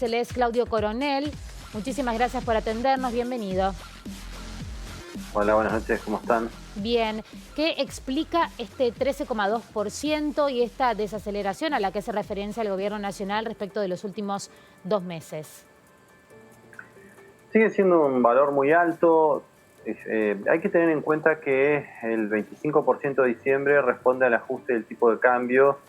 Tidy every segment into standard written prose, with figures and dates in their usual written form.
Él es Claudio Coronel. Muchísimas gracias por atendernos. Bienvenido. Hola, buenas noches, ¿cómo están? Bien. ¿Qué explica este 13,2% y esta desaceleración a la que hace referencia el Gobierno Nacional respecto de los últimos 2 meses? Sigue siendo un valor muy alto. Hay que tener en cuenta que el 25% de diciembre responde al ajuste del tipo de cambio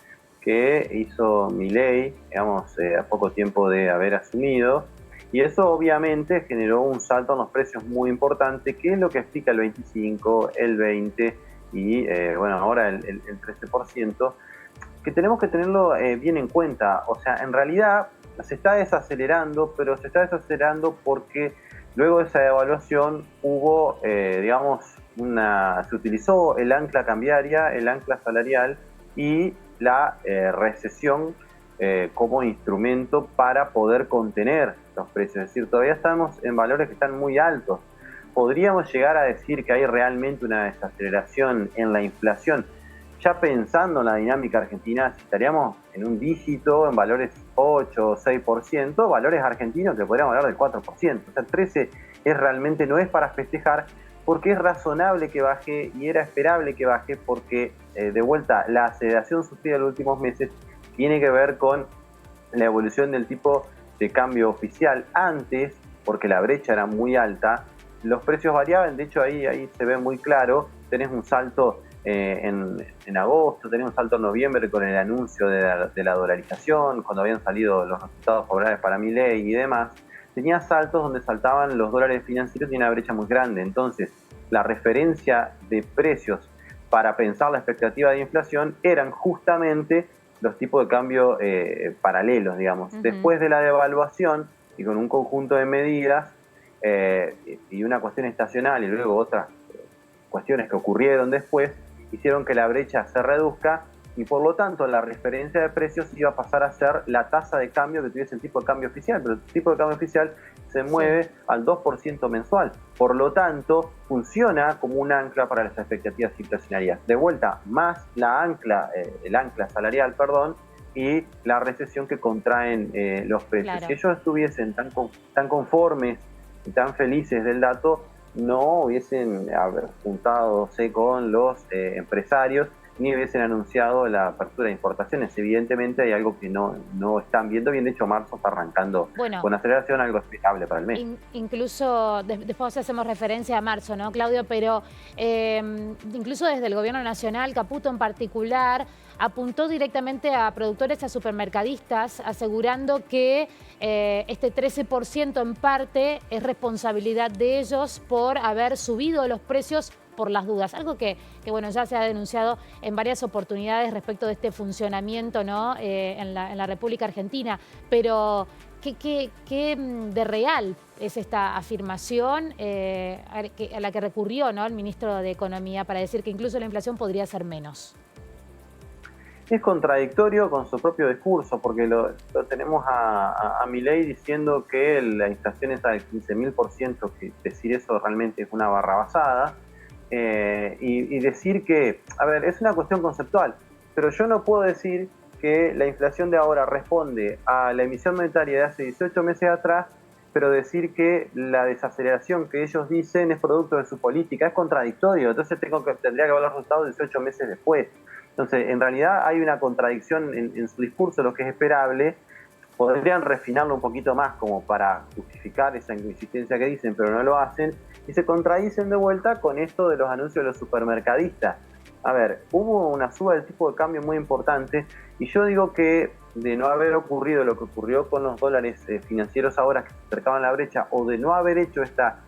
que hizo Milei, digamos, a poco tiempo de haber asumido. Y eso obviamente generó un salto en los precios muy importante, que es lo que explica el 25, el 20 y bueno, ahora el 13%, que tenemos que tenerlo bien en cuenta. O sea, en realidad se está desacelerando, pero se está desacelerando porque luego de esa devaluación hubo, digamos, se utilizó el ancla cambiaria, el ancla salarial y la recesión como instrumento para poder contener los precios. Es decir, todavía estamos en valores que están muy altos. Podríamos llegar a decir que hay realmente una desaceleración en la inflación. Ya pensando en la dinámica argentina, si estaríamos en un dígito, en valores 8 o 6%, valores argentinos que podríamos hablar del 4%. O sea, el 13 realmente no es para festejar, porque es razonable que baje y era esperable que baje, porque de vuelta la aceleración sufrida en los últimos meses tiene que ver con la evolución del tipo de cambio oficial. Antes, porque la brecha era muy alta, los precios variaban. De hecho ahí se ve muy claro. Tenés un salto en agosto, tenés un salto en noviembre con el anuncio de la dolarización, cuando habían salido los resultados favorables para Milei y demás. Tenía saltos donde saltaban los dólares financieros y una brecha muy grande. Entonces, la referencia de precios para pensar la expectativa de inflación eran justamente los tipos de cambio paralelos, digamos. Después de la devaluación y con un conjunto de medidas y una cuestión estacional y luego otras cuestiones que ocurrieron después, hicieron que la brecha se reduzca y por lo tanto la referencia de precios iba a pasar a ser la tasa de cambio que tuviese el tipo de cambio oficial, pero el tipo de cambio oficial se mueve al 2% mensual. Por lo tanto, funciona como un ancla para las expectativas inflacionarias. De vuelta, más la ancla, el ancla salarial, perdón, y la recesión que contraen los precios. Claro. Si ellos estuviesen tan conformes y tan felices del dato, no hubiesen juntado con los empresarios ni hubiesen anunciado la apertura de importaciones. Evidentemente hay algo que no están viendo bien. De hecho, marzo está arrancando Bueno, con aceleración, algo esperable para el mes. incluso después hacemos referencia a marzo, ¿no, Claudio? Pero incluso desde el Gobierno Nacional, Caputo en particular, apuntó directamente a productores, a supermercadistas, asegurando que este 13% en parte es responsabilidad de ellos por haber subido los precios por las dudas. Algo que bueno, ya se ha denunciado en varias oportunidades respecto de este funcionamiento, ¿no? En la República Argentina. Pero ¿qué de real es esta afirmación a la que recurrió, ¿no?, el ministro de Economía para decir que incluso la inflación podría ser menos? Es contradictorio con su propio discurso, porque lo tenemos a Milei diciendo que la inflación es al 15.000%, que decir eso realmente es una barrabasada. Y decir que, a ver, es una cuestión conceptual, pero yo no puedo decir que la inflación de ahora responde a la emisión monetaria de hace 18 meses atrás, pero decir que la desaceleración que ellos dicen es producto de su política. Es contradictorio. Entonces tendría que ver los resultados 18 meses después. Entonces, en realidad hay una contradicción en su discurso, lo que es esperable. Podrían refinarlo un poquito más como para justificar esa inconsistencia que dicen, pero no lo hacen, y se contradicen de vuelta con esto de los anuncios de los supermercadistas. A ver, hubo una suba del tipo de cambio muy importante, y yo digo que de no haber ocurrido lo que ocurrió con los dólares financieros ahora que se acercaban a la brecha, o de no haber hecho esta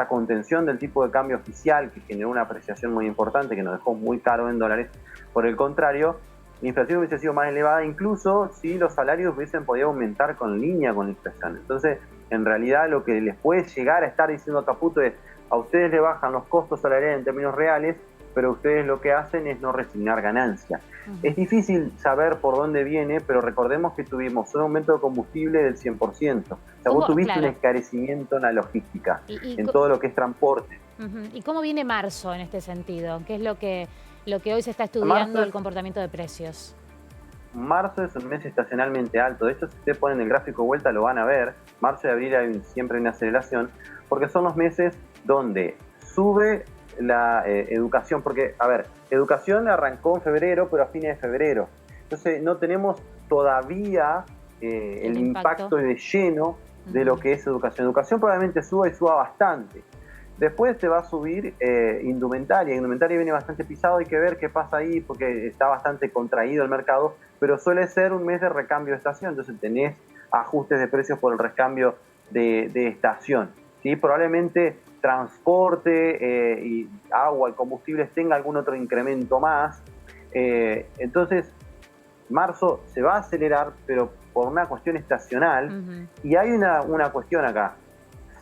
contención del tipo de cambio oficial que generó una apreciación muy importante, que nos dejó muy caro en dólares, por el contrario, la inflación hubiese sido más elevada, incluso si los salarios hubiesen podido aumentar con línea con la inflación. Entonces, en realidad lo que les puede llegar a estar diciendo Caputo es: a ustedes le bajan los costos salariales en términos reales, pero ustedes lo que hacen es no resignar ganancias. Es difícil saber por dónde viene, pero recordemos que tuvimos un aumento de combustible del 100%. O sea, vos tuviste un Claro. encarecimiento en la logística, Y, en todo lo que es transporte. ¿Y cómo viene marzo en este sentido? ¿Qué es lo que hoy se está Marzo estudiando el es comportamiento de precios? marzo es un mes estacionalmente alto. De hecho, si ustedes ponen el gráfico de vuelta, lo van a ver. Marzo y abril siempre hay una aceleración, porque son los meses donde sube la educación. Porque, a ver, educación arrancó en febrero, pero a fines de febrero. Entonces, no tenemos todavía el impacto de lleno de lo que es educación. Educación probablemente suba y suba bastante. Después te va a subir indumentaria. Indumentaria viene bastante pisado, hay que ver qué pasa ahí porque está bastante contraído el mercado, pero suele ser un mes de recambio de estación, entonces tenés ajustes de precios por el recambio de estación. ¿Sí? Probablemente transporte y agua y combustibles tenga algún otro incremento más. Entonces, marzo se va a acelerar, pero por una cuestión estacional. Y hay una cuestión acá.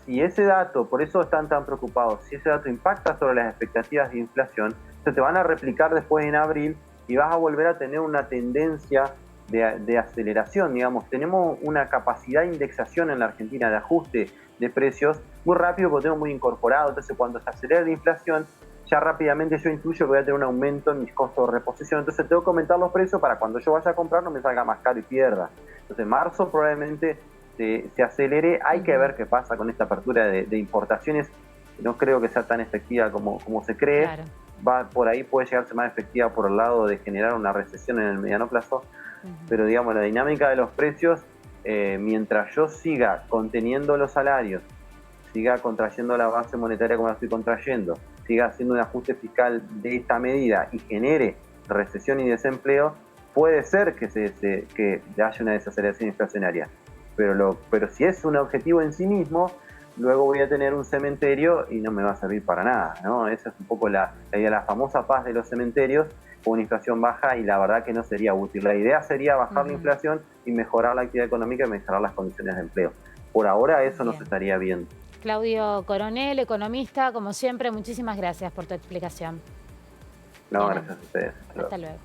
Si ese dato, por eso están tan preocupados, si ese dato impacta sobre las expectativas de inflación, se te van a replicar después en abril y vas a volver a tener una tendencia de aceleración, digamos. Tenemos una capacidad de indexación en la Argentina, de ajuste de precios, muy rápido porque tenemos muy incorporado. Entonces, cuando se acelera la inflación, ya rápidamente yo intuyo que voy a tener un aumento en mis costos de reposición. Entonces, tengo que aumentar los precios para cuando yo vaya a comprar no me salga más caro y pierda. Entonces, marzo probablemente se acelere. Hay que ver qué pasa con esta apertura de importaciones. No creo que sea tan efectiva como se cree. Claro. Por ahí puede llegarse más efectiva por el lado de generar una recesión en el mediano plazo. Pero digamos, la dinámica de los precios, mientras yo siga conteniendo los salarios, siga contrayendo la base monetaria como la estoy contrayendo, siga haciendo un ajuste fiscal de esta medida y genere recesión y desempleo, puede ser que haya una desaceleración inflacionaria. Pero si es un objetivo en sí mismo, luego voy a tener un cementerio y no me va a servir para nada, ¿no? Esa es un poco la idea, la famosa paz de los cementerios, con una inflación baja, y la verdad que no sería útil. La idea sería bajar la inflación y mejorar la actividad económica y mejorar las condiciones de empleo. Por ahora eso no se estaría viendo. Claudio Coronel, economista, como siempre, muchísimas gracias por tu explicación. No, gracias a ustedes. Hasta luego.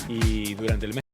Y durante el mes